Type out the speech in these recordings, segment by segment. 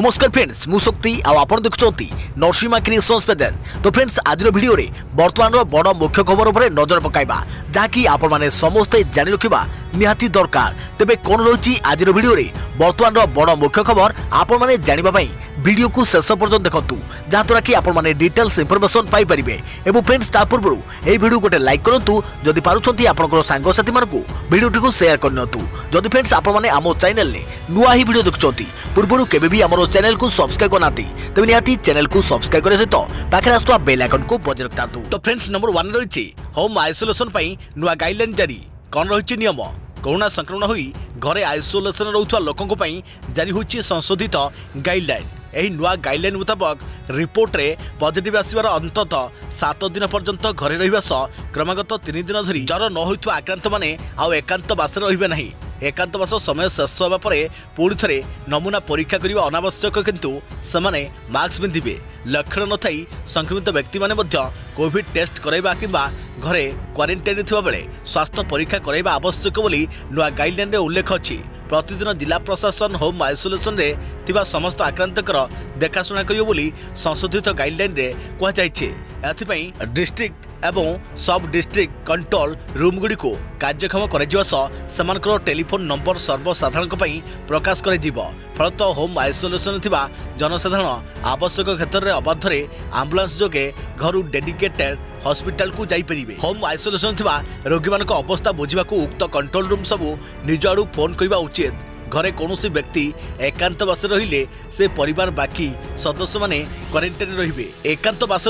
नमस्कार फ्रेंड्स मु शक्ति आपण देखुंती नरसिंहा क्रिएशंस पेजेस। तो फ्रेंड्स आज वीडियो रे वर्तमान बड़ मुख्य खबर उपर नजर पकाइबा जहाँकि आपण माने समस्ते जानि रखिबा निहाती दरकार। तेबे कोन रही आज वीडियो रे वर्तमान बड़ मुख्य खबर आपण माने जानिबा पई वीडियो को शेष पर्यंत देखंतु जहाँद्वारा कि आपण माने डिटेल्स इंफॉर्मेशन पाई परिबे। एवं फ्रेंड्स ता पूर्व ए वीडियो गोटे लाइक करंतु जदि पारुछंती आपनकर सांग साथी मानकु वीडियो को शेयर करनतु। जदि फ्रेंड्स आपण माने आमो चैनल ले नुआ ही वीडियो देखुछंती पूर्व केबे भी हमरो चैनल को सब्सक्राइब करनाती तबे निहाती चैनल को सब्सक्राइब करे सहित पाखे आस्तुवा बेल आइकन को बजाय रखतातु। तो फ्रेंड्स नंबर 1 रही होम आइसोलेशन पई नुआ गाइडलाइन जारी कोन रही नियम कोरोना संक्रमण होई घरे आइसोलेशन रहुवा लोकंको पई जारी होची संशोधित गाइडलाइन। एही नुआ गाइडलाइन मुताबक रिपोर्ट रे पॉजिटिव आसीबार अंतत 7 दिन पर्यंत घरे रहिबा सह क्रमागत 3 दिन धरी जर न होइथवा आक्रांत माने आउ एकांतवास रहिबे नाही। एकांतवास समय शेष होगा पर पुणी थे नमूना परीक्षा करने अनावश्यक किंतु सेमाने मास्क पिंधिबे। लक्षण न थी संक्रमित व्यक्ति माने मध्य कोविड टेस्ट कराइबा किंबा घरे क्वारंटाइन थिबा बेले स्वास्थ्य परीक्षा कराइबा आवश्यक बोली नुआ गाइडलाइन रे उल्लेख अछि। प्रतिदिन जिला प्रशासन होम आइसोलेशन रे थिबा समस्त आक्रांतकर देखाशुना करियो बोली संशोधित गाइडलाइन रे कहा जायछि। एथिपई डिस्ट्रिक्ट एवं सब डिस्ट्रिक्ट कंट्रोल रूम गुडी को कार्यक्षम कर टेलीफोन नंबर सर्वसाधारण प्रकाश कर फलत होम आइसोलेशन थिबा जनसाधारण आवश्यक क्षेत्र में अबाधरे आम्बुलांस जोगे घर डेडिकेटेड हॉस्पिटल को जाई परिबे। होम आइसोलेशन थिबा रोगी मान अवस्था बुझा उक्त कंट्रोल रूम सबू निज आड़ू फोन करने उचित। घरे कौनसी व्यक्ति एकांतवास रहिले से परिवार बाकी सदस्य माने क्वारंटाइन रहिबे। एकांतवास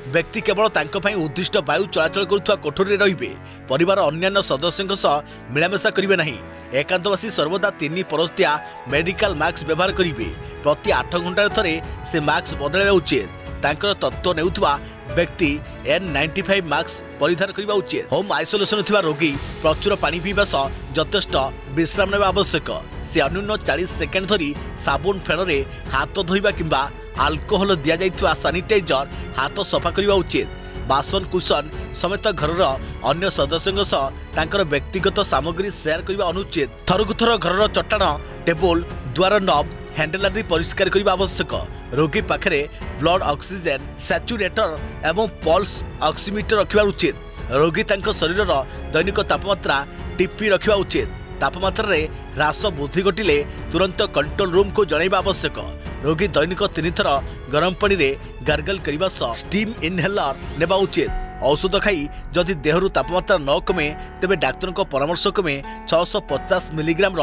व्यक्ति केवल तांको पई उद्दिष्ट वायु चलाचल करुवा कोठरी रहिबे। परिवार अन्यान्य सदस्यों सह मिलामेशा करिवे नहीं। एकांतवासी सर्वदा 3 परस्तिया मेडिकल मास्क व्यवहार करिवे। प्रति 8 घंटा थरे से मास्क बदलाइबा उचित। तांकर तत्व नेउथवा व्यक्ति N95 मास्क परिधान करने उचित। होम आइसोलेशन थिबा रोगी प्रचुर पानी पीवा सह यथेष्ट विश्राम नेबा आवश्यक। से अन्यून 40 सेकेंड धरी साबुन फेण रे हाथ धोइबा किंबा अल्कोहल दिया जाइथिबा सैनिटाइजर हाथ सफा करने उचित। बासन कुशन समेत घर अन्य सदस्यों सह तांकर व्यक्तिगत सामग्री शेयर करने अनुचित। थरकु थर घर चट्टाण टेबल द्वार नब हैंडल आदि परिष्कार करने आवश्यक। रोगी पाखरे ब्लड ऑक्सीजन सैचुरेटर एवं पल्स ऑक्सीमीटर रखा उचित। रोगी तांको शरीर दैनिक तापमात्रा टिपी रखा उचित। तापमात्रा रे ह्रास वृद्धि घटिले तुरंत कंट्रोल रूम को जणाइबा आवश्यक। रोगी दैनिक 3 थर गरम पानी रे गार्गल करबा सह स्टीम इनहेलर नेबा उचित। औषध खाई जदि देहरु तापमात्रा न कमे तेबे डाक्टर को परामर्श कमे 650 मिलीग्राम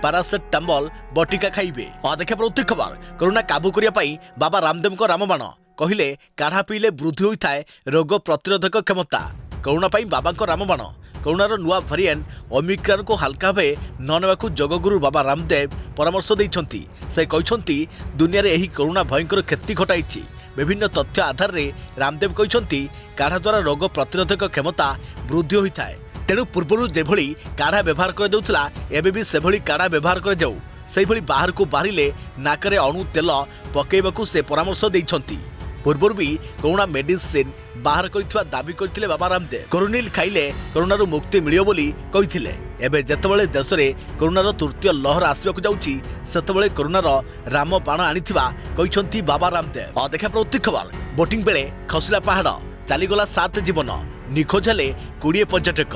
पैरासेटामोल बटिका खाइबे। देखा प्रति खबर कोरोना काबू करिया पई बाबा रामदेव को रामबाण कहिले काढ़ा पीले वृद्धि होता है रोग प्रतिरोधक क्षमता। कोरोना पई बाबा को रामबाण कोरोनार नुआ वेरिएंट ओमिक्रॉन को हल्का भावे न नेबाकू जगगुरु बाबा रामदेव परामर्श देइछंती। से कहछंती दुनिया रे एही कोरोना भयंकर क्षति घटाइछि। विभिन्न तथ्य आधार रे रामदेव कहछंती काढ़ा द्वारा रोग प्रतिरोधक क्षमता वृद्धि होता है। तेणु पूर्व जेभली काढ़ा व्यवहार कर देउथला एबे भी सेभली काढ़ा व्यवहार कर देउ। सेही भली बाहर को बाहरिले नाकरे अणु तेल पकेइबाकू से परामर्श देइछंती। पूर्व भी कोरोना मेडिसिन बाहर करथिबा दाबी करथिले बाबा रामदेव। कोरोनिल खाइले कोरोनारू मुक्ति मिलियो बोली कहिथिले। एबे जेतेबेले देश रे कोरोनार तृतीय लहर आसिबाकू जाउची सेतेबेले कोरोनार रामबाण आनिथिबा कहिसंती बाबा रामदेव। देखा प्रति खबर बोटिंग बेले खसला पहाड़ चालीगला 7 जीवन निखोज हेले 20 पर्यटक।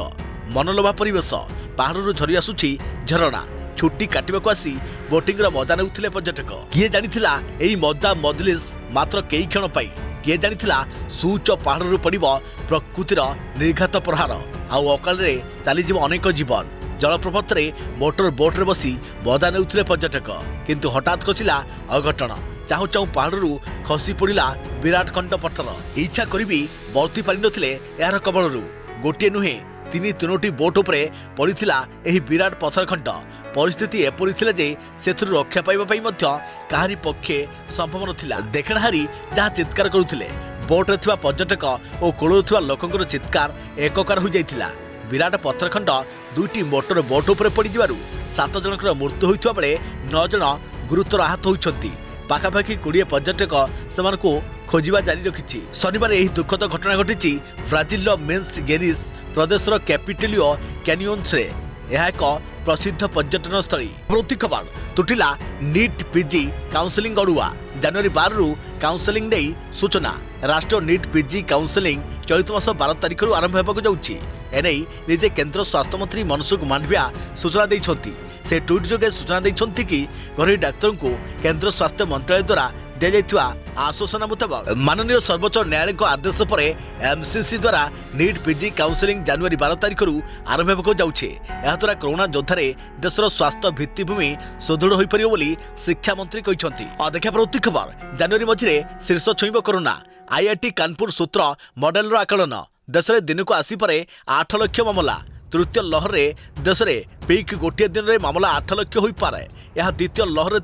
मनलोभा परिवेश पहाड़रू झरी आसुची झरणा। छुट्टी काटिबाकू आसी बोटिंग मजा नेउथिले पर्यटक। किए जानिथिला एई मजा मजलिस मात्र कई क्षण पाई। किए जानिथिला सूच पहाड़रू पड़िबो प्रकृतिर निर्घात प्रहार आउ अकाल रे चलीजीव अनेक जीवन। जलप्रपात रे मोटर बोट रे बसी मजा नेउथिले पर्यटक किंतु हठात खसिला अघटन। चाहू चाहू पहाड़रू खसी पड़िला विराट खंड पत्थर। इच्छा करी बर्ती पारि नथिले यार कबलरू। गोटे नुहे 3-3टी बोट उपरे पड़िथिला एही विराट पत्थर खंड। परिस्थिति एपरी थिला जे सेथुरु रक्षा पाइबा पई मध्य काहारी पक्षे संभव नथिला। देखणाहारी जहाँ चित्कार करुथिले बोट रे थिबा पर्यटक और कोळो थिबा लोकंकर चित्कार एककार हो जाइथिला। विराट पत्थर खंड 2टी मोटर बोट उपरे पड़ी जिबारु 7 जनकर मृत्यु होइथिबा बेले 9 जन गुरुतर आहत होइछंती। पाखापाखि 20 पर्यटक सेमानकु खोजिबा जारी रखिछि। शनिवार एही दुखद घटना घटिछि ब्राजिल मेन्स गेरिस प्रदेशर कैपिटलियो कैनियोन्स रे। यह एक प्रसिद्ध पर्यटन स्थली। प्रति खबर तुटिला नीट पीजी काउंसिलिंग अड़ुआ जनवरी 12 रु काउंसिलिंग नहीं सूचना। राष्ट्रीय नीट पीजी काउंसिलिंग चलित मास 12 तारिख आरंभ होगा जाऊँगी। एने निजे केंद्र स्वास्थ्य मंत्री मनसुख मांडविया सूचना देइछंती। से ट्वीट जोगे सूचना देइछंती कि घरोई डाक्तर को केंद्र स्वास्थ्य मंत्रालय द्वारा दिया जाइथिबा आश्वासन मुताबिक माननीय सर्वोच्च न्यायालय आदेश पर एमसीसी द्वारा नीट पीजी काउंसिलिंग जनवरी 12 तारिख आरंभ होगा जाऊँगी। याद्वारा कोरोना योद्धारे देशर स्वास्थ्य भित्तिभूमि सुदृढ़ हो पार बोली शिक्षा मंत्री कहते। देखा प्रति खबर जनवरी मझिरे शीर्ष छुईब कोरोना। आईआईटी कानपुर सूत्र मॉडल आकलन देश में दिन को आसीपे 8 लाख मामला। तृतीय लहर में देश में पिक गोटे दिन में मामला 8 लाख हो पारे। यह द्वितीय लहर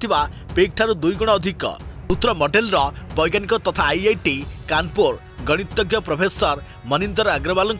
पिक ठारू 2 गुण अधिक। सूत्र मॉडल वैज्ञानिक तथा आईआईटी कानपुर गणितज्ञ प्रोफेसर मनिंदर अग्रवाल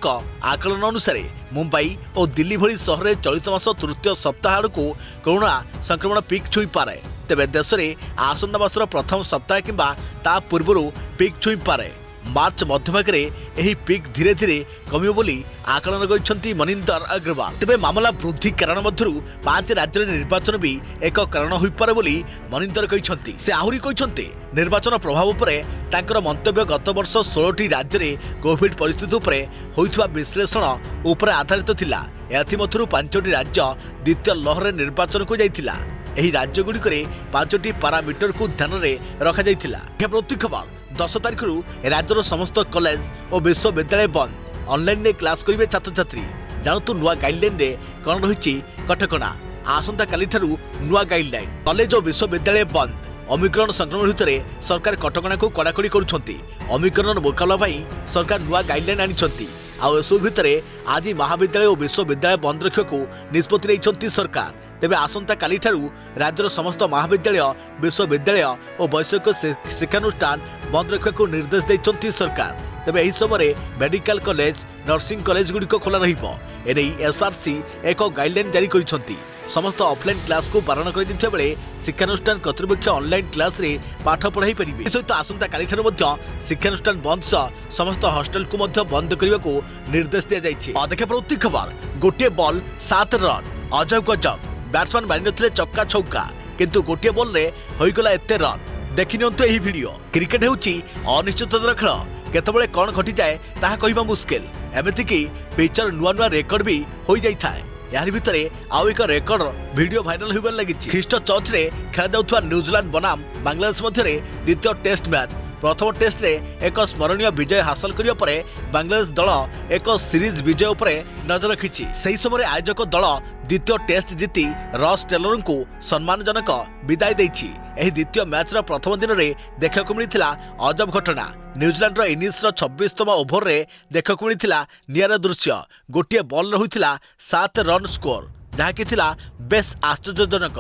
आकलन अनुसार मुंबई और दिल्ली भली सहर में चलित मास तृतीय सप्ताह को कोरोना संक्रमण पिक छुई पारे। तेबे देश में आसंता मासर प्रथम सप्ताह किंबा ता पूर्व पिक छुई पारे। मार्च मध्यभागे यही पिक धीरे धीरे कमिब बोली आकलन कर मनिंदर अग्रवाल। तेबे मामला वृद्धि कारण मध्य 5 राज्य निर्वाचन भी एक कारण हो पारे बोली मनिंदर कहते। से आहरी कहते निर्वाचन प्रभाव पर तांकर मंतव्य गत वर्ष 16टी राज्य में कोविड परिस्थिति उपर होइथवा विश्लेषण उपर आधारित थिला। एथिमध्यरु 5टी राज्य द्वितीय लहर निर्वाचन को जाइथिला। एही राज्य गुड़िकरे 5टी पारामीटर को ध्यान में रखा जाइथिला। प्रति खबर 10 तारिख राज्यर समस्त कॉलेज और विश्वविद्यालय बंद। ऑनलाइन में क्लास करेंगे छात्र छात्री। जानतु नुआ गाइडलाइन रे कौन रही कटकणा। आसंता काली ठारू नुआ गाइडलाइन। कॉलेज और विश्वविद्यालय बंद। ओमिक्रॉन संक्रमण भितर सरकार कटकणा को कड़ाकड़ी करुछंती। ओमिक्रॉन मुकाबला पाई सरकार नुआ गाइडलाइन आनिछंती। आउ एसबु भितर आज महाविद्यालय और विश्वविद्यालय बंद रखा निष्पत्ति नहीं सरकार। तेबे आसंता काली ठारू राज्यर समस्त महाविद्यालय विश्वविद्यालय और वैषयिक शिक्षानुष्ठान बंद रखा निर्देश देइछंती सरकार। तेबे एही समय मेडिकल कॉलेज नर्सिंग कॉलेज गुड़िक खोला रहिबो। एने एसआरसी एक गाइडलाइन जारी करिसंती। समस्त ऑफलाइन क्लास को बारण कर दिथिया बेले शिक्षानुष्ठान कर्तृपक्ष ऑनलाइन क्लास रे पाठ पढ़ाई परिबे। सहित आसंता काली ठारू मध्य शिक्षानुष्ठान बंद सह समस्त हॉस्टल को मध्य बंद करने को निर्देश दिया जाइछि। देखा प्रति खबर गोटे बॉल 7 रन। अजब गजब बैट्समैन मारि नथिले चक्का छक्का किंतु गोटे बॉल रे होइगला एते रन। देखि नियंतु एही वीडियो। क्रिकेट हेउछि अनिश्चिततार खेल। केतबेले कौन घटी जाए ताहा कहिबा मुश्किल। एमिति कि पिचर नुआ नुआ रेकर्ड भी हो जाई थाए। यार भितरे आउ एक रेकर्ड वीडियो भाइराल होइबार लागिछि। ख्रीस्ट चर्च रे खेला जाउथवा न्यूजीलैंड बनाम बांग्लादेश मध्यरे द्वितीय टेस्ट मैच। प्रथम टेस्ट रे एक स्मरणीय विजय हासिल करिया परे बांग्लादेश दल एक सीरीज विजय उपरे नजर रखिछि। सही समय आयोजक दल द्वितीय टेस्ट जीति रॉस टेलर को सम्मानजनक विदाय देइछि। एही द्वितीय मैच रा प्रथम दिन रे देखक मिलिथिला अजब घटना। न्यूजीलैंड रा इनिंग्स रा 26तम ओभर रे देखक मिलिथिला नियारा दृश्य। गोटिए बॉल रहिथिला 7 रन स्कोर जहाकि थिला बेस आश्चर्यजनक।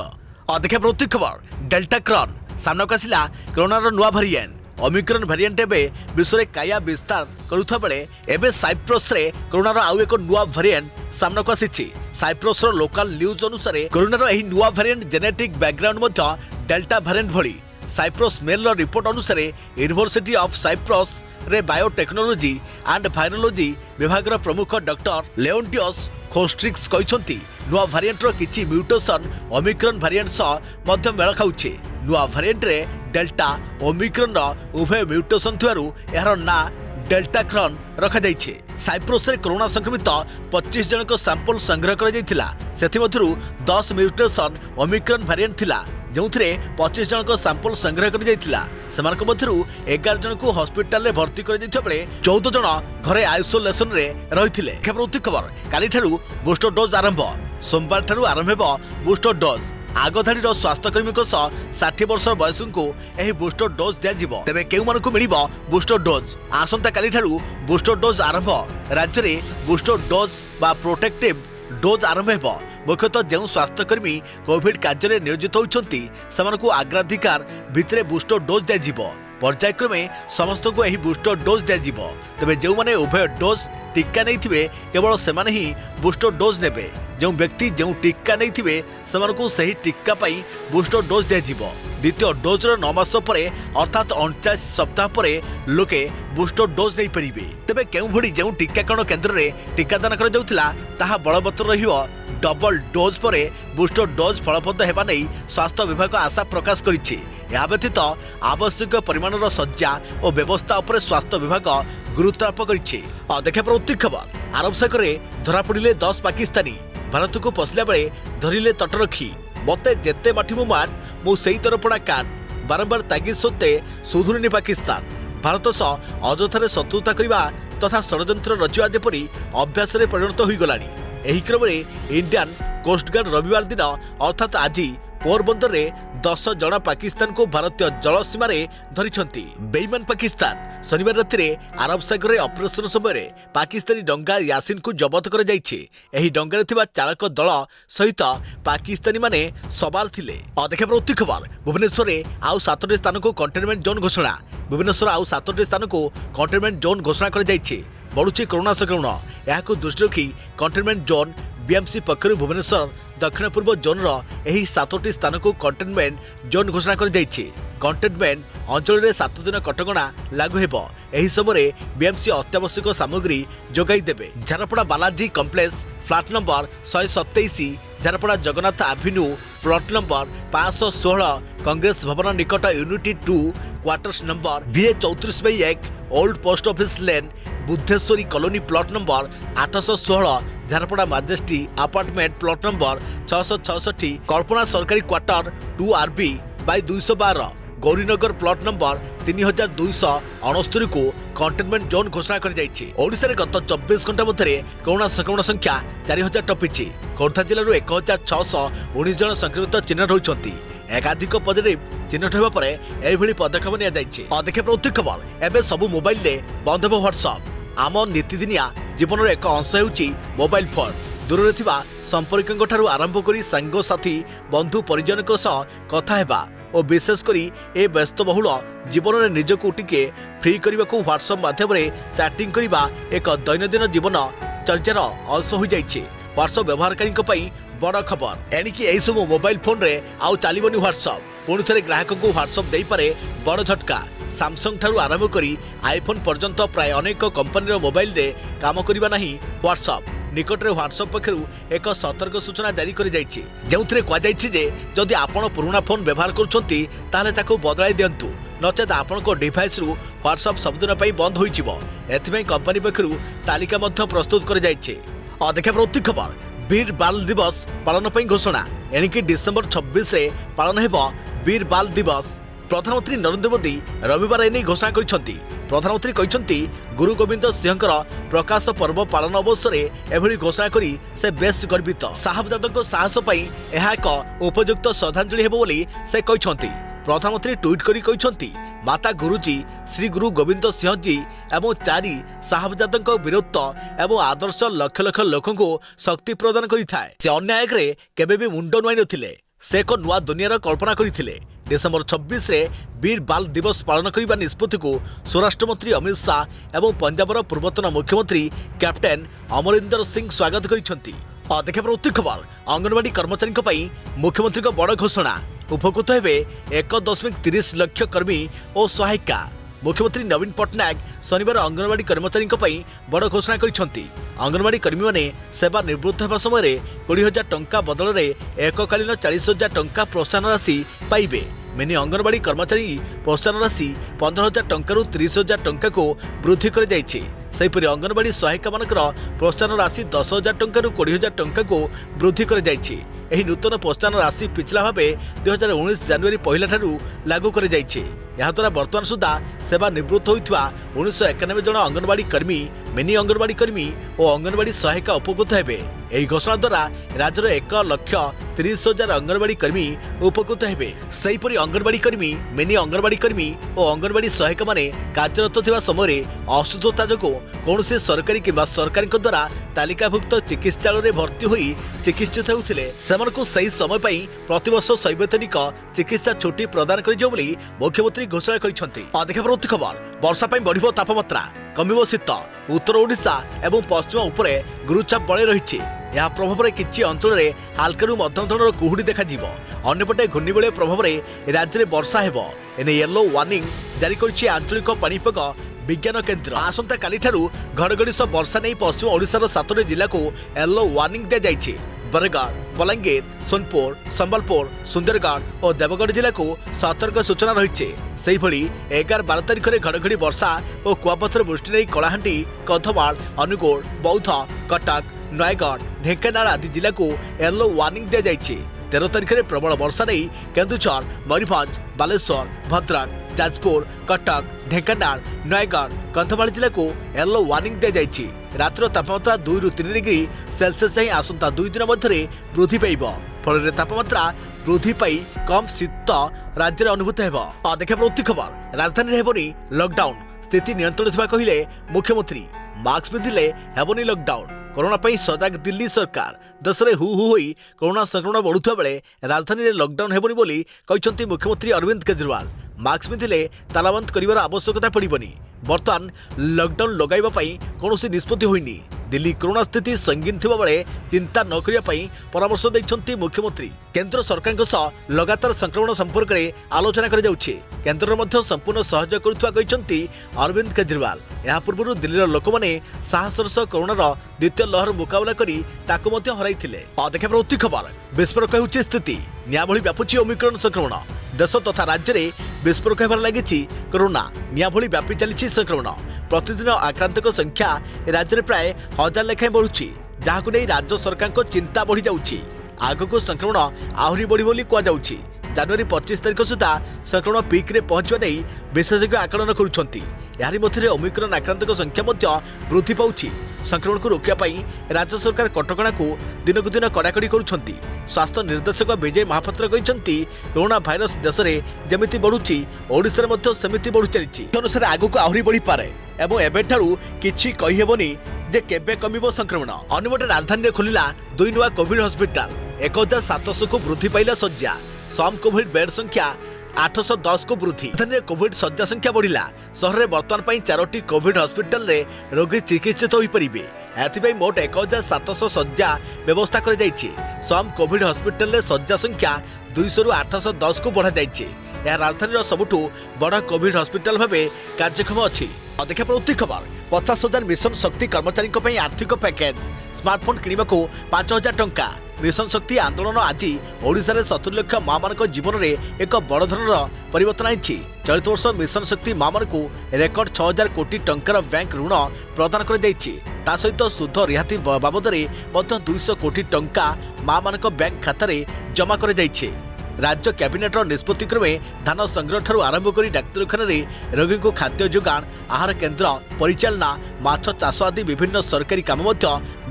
देखा प्रति खबर डेल्टा क्रॉन सामना आसिला कोरोना नुआ वेरिएंट। ओमिक्रॉन वेरिएंट एबे विश्व में काया विस्तार करुथा बेले एबे साइप्रस रे कोरोना आउ एक नुआ वेरिएंट सामना को आसीछि। साइप्रस रो लोकल न्यूज अनुसार कोरोना एही नुआ वेरिएंट जेनेटिक बैकग्राउंड मध्य डेल्टा वेरिएंट भली। साइप्रस मेल रो रिपोर्ट अनुसार यूनिवर्सिटी ऑफ साइप्रस रे बायोटेक्नोलॉजी एंड वायरोलॉजी विभाग रो प्रमुख डॉक्टर लेओन्टियस खोस्ट्रिक्स कहते नुआ वेरिएंट रो किछि म्यूटेशन ओमिक्रॉन वेरिएंट सह मध्य मेल खाउछि। नुआ वेरिएंट रे डेल्टा ओमिक्रॉन रो उभय म्यूटेशन थिबारु एहार ना डेल्टा क्रॉन रखा जाइछे। साइप्रस रे कोरोना संक्रमित 25 जनक सैंपल संग्रह करा जाइथिला। सेथि मध्यरु 10 म्यूटेशन ओमिक्रॉन वेरिएंट थिला जोंथरे 25 जनक सैंपल संग्रह करा जाइथिला। सेमानक मध्यरु 11 जन को हॉस्पिटल रे भर्ती करा जाइथिबा बेले 14 जन घरे आइसोलेशन रे रहिथिले। प्रति खबर काली ठारू बूस्टर डोज आरंभ। सोमवार ठारू आरंभ हेबो बूस्टर डोज। आगधाड़ी स्वास्थ्यकर्मी 60 वर्ष बयस को यह बूस्टर डोज दिज्व। तेरे केउ मानकु मिलिबो बूस्टर डोज। आसंता काली ठारू बूस्टर डोज आरंभ। राज्य में बूस्टर डोज बा प्रोटेक्टिव डोज आरंभ हेबो। मुख्यतः जो स्वास्थ्यकर्मी कोविड कार्य नियोजित होती से अग्राधिकार भितर बूस्टर डोज दिज्व। पर्यायक्रमे समस्त को यही बूस्टर डोज दिज्व। तेरे जो मैंने उभय डोज टीका नहीं थे केवल से ही बूस्टर डोज नेबे। जो व्यक्ति जो टीका नहीं थे से टीका पाई बूस्टर डोज दिज्व। द्वितीय डोजर 9 मास पर अर्थात 39 सप्ताह पर लोके बुस्टर डोज नहीं पारे। तेबे केउभड़ी जो टीकाकरण केन्द्र में टीकादान करा बलवत्तर रहिबो। डबल डोज पर बुस्टर डोज फलप्रद हेबा नै स्वास्थ्य विभाग आशा प्रकाश करिछि। या व्यतीत आवश्यक परिमाणर सज्जा और व्यवस्था उपर स्वास्थ्य विभाग गुरुत्वारोप करिछि। देखा प्रवृत्ति खबर अरब सागर धरा पड़े 10 पाकिस्तानी भारत को पशिला बेले धरिले तटरक्षी। मते जेते माठी मु मार मु सेई तरपड़ा काट बारंबार तागिद सत्ते सुधुरनी पाकिस्तान। भारत सह अजथारे शत्रुता करने तथा षड्यंत्र रचिवा जेपरी अभ्यास में परिणत हो गलानी। एही क्रम में इंडियन कोस्टगार्ड रविवार दिन अर्थात आज पोरबंदर में 10 जन पाकिस्तान को भारतीय जल सीमा धरी। बेईमान पाकिस्तान शनिवार राति अरब सागर ऑपरेशन समय पाकिस्तानी डंगा यासिन को जबत कर डंगार चालक दल सहित पाकिस्तानी माने सवार थिले। देखा प्रवृत्ति खबर भुवनेश्वर में आउ 7टी स्थान को कंटेनमेंट जोन घोषणा। भुवनेश्वर आउ 7टी स्थान को कंटेनमेंट जोन घोषणा कर बढ़ुची कोरोना संक्रमण। यहाँ दृष्टि रखी कंटेनमेंट जोन बीएमसी पक्षर भुवनेश्वर दक्षिण पूर्व जोन रही 7टी स्थान को कंटेनमेंट जोन घोषणा कर कंटेनमेंट अंचल में 7 दिन कटकणा लागू हेबो। एही समय बीएमसी अत्यावश्यक सामग्री जोगाई देबे। Jharpada Balaji complex flat number 127 Jharpada Jagannath avenue flat number 516 Congress Bhawan निकट unity 2 quarters number BA 34/1 old post office lane Budheswari colony plot number 816 Jharpada majesty apartment plot number 666 Kalpana सरकारी quarter 2RB/212 Gaurinagar plot number 3269 को कंटेनमेंट जोन घोषणा कर ओडिशा रे गत 24 घंटा मध्य कोरोना संक्रमण संख्या 4000 टपिछि। खोर्धा जिलूर 1619 जन संक्रमित चिन्ह होती। एकाधिक पॉजिटिव चिन्हट होगा पर एभली पदक्षेप निया जायछि। देखा प्रवृत्ति खबर एबे सबु मोबाइल रे बंद हो व्हाट्सएप। आम नीतिदिनिया जीवन एक अंश होउछि मोबाइल फोन। दूर रे थिबा संपर्कक ठारू आरंभ करी सांग साथी बंधु परिजनक सह कथा हेबा और विशेष करी ए व्यस्तबहुल जीवन में निजक टिके फ्री करने को व्हाट्सएप माध्यम चैटिंग करने एक दैनंदिन जीवन चर्चार अंश हो जाइए। व्हाट्सएप व्यवहारकारी बड़ खबर एणिकी यही सब मोबाइल फोन रे आउ चलबनी व्हाट्सएप। पुणी थे ग्राहक को व्हाट्सएप दे पारे बड़ झटका। सैमसंग ठारू आरंभ करी आईफोन पर्यंत प्राय अनेक कंपनी मोबाइल रे काम करबा नहीं व्हाट्सएप। निकट में व्हाट्सएप पक्षर एक सतर्क सूचना जारी कर जो कहुई जदि आपण पुराना फोन व्यवहार कर बदलाई दिंतु नचेत आपण डिवाइस रु व्हाट्सएप सबदिन बंद हो कंपनी पक्षर तालिका प्रस्तुत कर देखा प्रवृत्ति खबर वीर बाल दिवस पालन घोषणा। एणिकी डिसेम्बर 26 पालन हेबो वीर बाल दिवस। प्रधानमंत्री नरेंद्र मोदी रविवार एने घोषणा करछंती। प्रधानमंत्री कहते गुरु गोविंद सिंहकर प्रकाश पर्व पालन अवसर एभली घोषणा करी से बेस गर्वित। साहबजादों साहस पई एहा एक उपयुक्त श्रद्धांजलि हेबो बोली से कहछंती। प्रधानमंत्री ट्वीट करी कहछंती माता गुरुजी श्री गुरु गोविंद सिंह जी एवं 4 साहबजादों वीरत्व एवं आदर्श लक्ष लक्ष लोकों को शक्ति प्रदान करिथाए। से अन्याय केबे भी मुंड नुआई नथिले। से एक नुआ दुनियार कल्पना करथिले। डिसेम्बर 26 रे वीर बाल दिवस पालन करने निष्पत्ति को स्वराष्ट्र मंत्री अमित शाह एवं पंजाबर पूर्वतन मुख्यमंत्री कैप्टेन अमरिंदर सिंह स्वागत करिसेंती। देखा प्रवृत्ति खबर अंगनवाड़ी कर्मचारी मुख्यमंत्री बड़ घोषणा। उपकृत हेबे 1.30 लाख कर्मी और सहायिका। मुख्यमंत्री नवीन पट्टनायक शनिवार अंगनवाड़ी कर्मचारी बड़ घोषणा करिसेंती। अंगनवाड़ी कर्मी माने सेवा निवृत्त होगा समय 20,000 टंका बदल में एककालीन 40,000 टंका प्रोत्साहन राशि पाइबे। मिनी अंगनवाड़ी कर्मचारी प्रोत्साहन राशि 15,000 टंका 30,000 टंका को वृद्धि कर सेहीपरि अंगनवाड़ी सहायिका मानकर प्रोत्साहन राशि 10,000 टंका 20,000 टंका को वृद्धि कर एही नूतन प्रोत्साहन राशि पिछला भाव 2019 जनवरी 1 ठारू लागू कर द्वारा बर्तमान सुधा सेवा निवृत्त होता 1991 जन अंगनवाड़ी कर्मी मिनी अंगनवाड़ी कर्मी और अंगनवाड़ी सहायिका उपकृत हेबे। एही घोषणा द्वारा राज्यर 1,30,000 अंगनवाड़ी कर्मी उपकृत हेबे। सेहीपरि अंगनवाड़ी कर्मी मिनी अंगनवाड़ी कर्मी और अंगनवाड़ी सहायिका माने कार्यरत थिबा समय असुस्थता जोगु कौनसी सरकारी किंबा सरकारी द्वारा तालिकाभुक्त चिकित्सालय भर्ती होई चिकित्सित होउथिले सेमानकु सही समय पई प्रतिवर्ष सैद्धांतिक चिकित्सा छुट्टी प्रदान करियो बोली मुख्यमंत्री घोषणा करिसेंती। देखा प्रवृत्ति खबर वर्षा पई बढ़िबो तापमात्रा कमिबो शीत। उत्तर ओडिशा एवं पश्चिम उपरे गुरुचाप बळे रहिछि। यह प्रभाव में किछि अंचल में हाल्कारू मध्यम धरणर कुहुड़ी देखा अन्यपटे घूर्णिबलय प्रभाव में राज्य में वर्षा हेबो एने येलो वार्निंग जारी करिछि आंचलिक पाणीपाग विज्ञान केन्द्र। आसंता काली ठारू घड़घड़ी सह वर्षा नहीं पश्चिम ओडिशार 7 जिला को येलो वार्निंग दिया जाइछि। बरगढ़, बलांगीर, सोनपुर, संबलपुर, सुंदरगढ़ और देवगढ़ जिला को सतर्क सूचना रही। से 11-12 तारिख में घड़घड़ी वर्षा और कुआपथर वृष्टि नहीं कलाहांडी, कंधमाल, अनुगुल, बौद्ध, कटक, नयगढ़, ढेंकानाल आदि जिला को येलो वार्निंग दिया जाइछि। 13 तारिख में प्रबल वर्षा नहीं केन्दुझर, मयूरभंज, बालेश्वर, भद्रक, जाजपुर, कटक, ढेंकानाल, नयगढ़, कंधमाल जिला को येलो वार्निंग दिया जाइछि। रात्र तापमात्रा 2 ରୁ 3 डिग्री सेल्सियस जाई आसंता 2 दिन मध्य वृद्धि पाइब। फल तापमात्रा वृद्धि पाई कम शीत राज्य में अनुभूत हेब। देखा प्रवृत्ति खबर राजधानी हेबनी लॉकडाउन स्थिति नियंत्रण थिबा कहिले मुख्यमंत्री। मास्क पिंधिले हेबनी लॉकडाउन। कोरोना पई सजग दिल्ली सरकार। देश में हु हु होई कोरोना संक्रमण बढ़ुवा बेले राजधानी में लॉकडाउन हेबनी बोली कहिसंती मुख्यमंत्री अरविंद केजरीवाल। मास्क पिंधिले तालाबंद करिवार आवश्यकता पड़िबनी। बर्तमान लॉकडाउन लगाइबा पई कोनोसी निष्पत्ति होइनी। दिल्ली कोरोना स्थिति संगीन थिबा बेले चिंता न करिया पई परामर्श दैछंती मुख्यमंत्री। केंद्र सरकार को सह लगातार संक्रमण संपर्क में आलोचना करि जाउछि। केंद्र मध्य संपूर्ण सहयोग करुथुवा कहिसंती अरविंद केजरीवाल। या पूर्व दिल्लीर लोक माने साहसर सह कोरोनार द्वितीय लहर मुकाबला करी ताको मध्य हराइथिले। देखा प्रवृत्ति खबर विस्फोरक होउछि स्थिति। निया भଳି व्यापुछि ओमिक्रॉन संक्रमण। देश तथा राज्य में विस्फोरक होबार लागिछि कोरोना। निया भଳି व्यापी चलिछि संक्रमण। प्रतिदिन आक्रांतक संख्या राज्य में प्राय 1000 लेखाएं बढ़ुछि, जहां नहीं राज्य सरकार को चिंता बढ़ी जाउछि। आगको संक्रमण आहरी बढ़ी बोली कह जाउछि। जनवरी 25 तारिख सुधा संक्रमण पीक रे पहुंचवा नहीं विशेषज्ञ आकलन करुछंती। यारी मध्य ओमिक्रॉन आक्रांतक संख्या मध्य वृद्धि पाउछि। संक्रमण को रोकिया पई राज्य सरकार कटकणा को दिनकु दिन कड़ाकड़ी करुछंती। स्वास्थ्य निर्देशक विजय महापात्र कहिसंती कोरोना भाइरस देश में जमिति बढ़ुछि ओडिसा मध्य सेमिति बढ़ु चलिछि। अनुसार आगको आहरी बढ़ी पारे एवं एबेठारु किछि कहि हेबनी जे केबे कमिबो संक्रमण। अन्यपटे राजधानी में खोलिला 2 नुआ कोविड हॉस्पिटल। 1700 को वृद्धि पाइला शଯ୍या। सम कोविड बेड संख्या 810 को वृद्धि। राजधानी में कोविड शଯ୍या संख्या बढ़िला। शहर में बर्तमान पई 4टी कोविड हॉस्पिटल रे रोगी चिकित्सित होई परिबे। एथिबे मोट 1700 शଯ୍या व्यवस्था कर जाइछि। सम कोविड हॉस्पिटल रे शଯ୍या संख्या 200 ରୁ 810 को बढ़ा जाइछि। यह राजधानी सबुठु बड़ कोविड हॉस्पिटल भावे कार्यक्षम अच्छी। देखा प्रवृत्ति खबर 50,000 मिशन शक्ति कर्मचारी आर्थिक पैकेज। स्मार्टफोन किणवा को 5,000 टंका। मिशन शक्ति आंदोलन आज ओडिशा रे 70 लाख माँ मान जीवन में एक बड़ धरणर परिवर्तन आईछि। चलित वर्ष मिशन शक्ति माँ मान को रेकर्ड 6,000 कोटी टंकार बैंक ऋण प्रदान कर जाइछि। ता सहित सुध रिहाती बाबद में 200 कोटी टंका माँ मान बैंक खाता जमा कर जाइछि। राज्य कैबिनेटर निष्पत्ति क्रमे धान संग्रह ठारू आरंभ कर डाक्तखाना रोगी को खाद्य जोगाण, आहार केन्द्र परिचालना, माछ चाष आदि विभिन्न सरकारी काम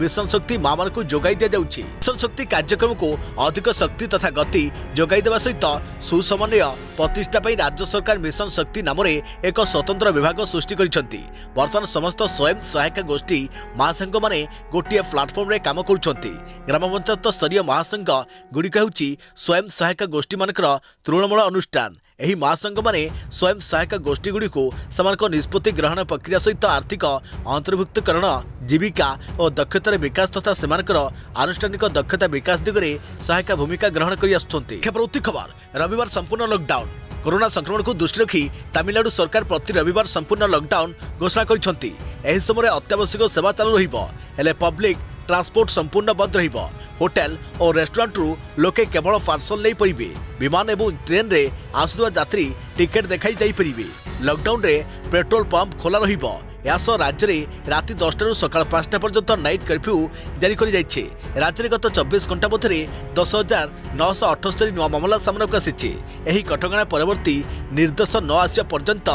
मिशन शक्ति माँ मान को जोगाई दि जाउछि। मिशन शक्ति कार्यक्रम को अधिक शक्ति तथा गति जोगाई देवा सहित सुसमन्वय प्रतिष्ठा पाई राज्य सरकार मिशन शक्ति नाम एक स्वतंत्र विभाग सृष्टि करिसेंती। वर्तमान समस्त स्वयं सहायक गोष्ठी महासंघ माने गोटे प्लाटफर्म रे काम करुछंती। ग्राम पंचायत स्तरीय महासंघ गुड़िक हेउछि स्वयं सहायक गोष्ठी मानकर तृणमूल अनुष्ठान। एही महासंघ माने स्वयं सहायक गोष्ठी गुड़ी को समानक निष्पत्ति ग्रहण प्रक्रिया सहित आर्थिक अंतर्भुक्तकरण, जीविका और दक्षतार विकास तथा सेमानकर आनुष्ठानिक दक्षता विकास दिगरे सहायक भूमिका ग्रहण करि आछुछंती। प्रवृत्ति खबर रविवार संपूर्ण लॉकडाउन। कोरोना संक्रमण को दृष्टि रखी तमिलनाडु सरकार प्रति रविवार संपूर्ण लॉकडाउन घोषणा करिसेंती। एही समय अत्यावश्यक सेवा चालू रहिबो, हेले पब्लिक ट्रांसपोर्ट संपूर्ण बंद रहिबो। होटेल और रेस्टोरेंट रु लोके केवल पार्सल नहीं परिबे। विमान एवं ट्रेन रे आसुवा यात्री टिकेट देखाई जाई परिबे। लॉकडाउन रे पेट्रोल पंप खोला रहिबो। यासो राज्य में राति 10टा रु सकाळ 5टा पर्यंत नाइट कर्फ्यू जारी करि जाइछे। राज्य में गत 24 घंटा मध्य 10,978 नुआ मामला सामनाक आसिछे। एही कटकणा परवर्ती निर्देश न आसिया पर्यंत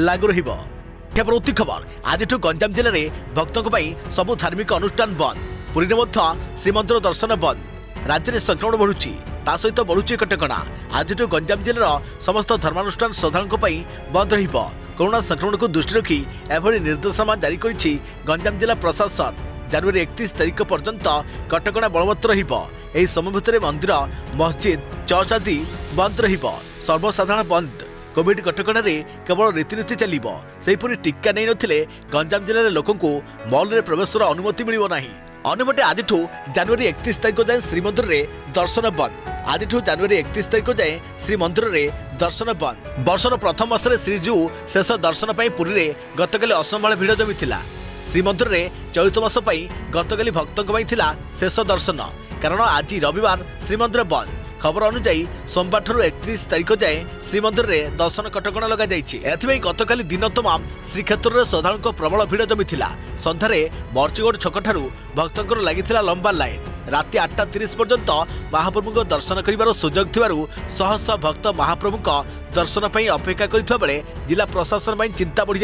लागू रहिबो। प्रवृत्ति खबर आज गंजाम जिले में भक्तों सबु धार्मिक अनुष्ठान बंद। पुरी में श्रीमंदिर दर्शन बंद। राज्य में संक्रमण बढ़ुची, ता सहित बढ़ुची कटकणा। आज गंजाम जिलार समस्त धर्मानुष्ठान श्रद्धालुओं बंद रहिबो। कोरोना संक्रमण को दृष्टि रखी एभली निर्देशनामा जारी करिछि गंजाम जिला प्रशासन। जनवरी 31 तारिख पर्यंत कटकणा बलवत्तर रहिबो। एही समय भितर मंदिर, मस्जिद, चर्च आदि बंद रहिबो। सर्वसाधारण बंद। कोविड कटकणा केवल रीतिनीति चलिबो। सेहीपरि टीका नहीं नथिले गंजाम जिले लोकंकु मॉल रे प्रवेशर अनुमति मिलिबो नाही। अन्यपटे आज जनवरी 31 तारिख जाए श्रीमंदिर में दर्शन बंद। आज जनवरी 31 तारिख जाए श्रीमंदिर में दर्शन बंद। वर्षर प्रथम मासरे श्रीजू शेष दर्शन पर पुरी में गतकाली असंभाल भिड़ जमी श्रीमंदिर में चलित मास गतकाली भक्तों शेष दर्शन कारण आज रविवार श्रीमंदिर बंद। खबर अनुसार सोमवार 31 तारिख जाए श्रीमंदिर में दर्शन कटकणा लग जाए। गतकाली दिन तमाम श्रीक्षेत्र में श्रद्धालुओं प्रबल भिड़ जमी सन्धार मर्चीगढ़ छक ठारू भक्तों लगी लंबा लाइन। राति 8:30 पर्यंत महाप्रभु दर्शन कर सुजोग थिबारु शह शह भक्त महाप्रभु दर्शन पर अपेक्षा करथिबा बेले जिला प्रशासन चिंता बढ़ी।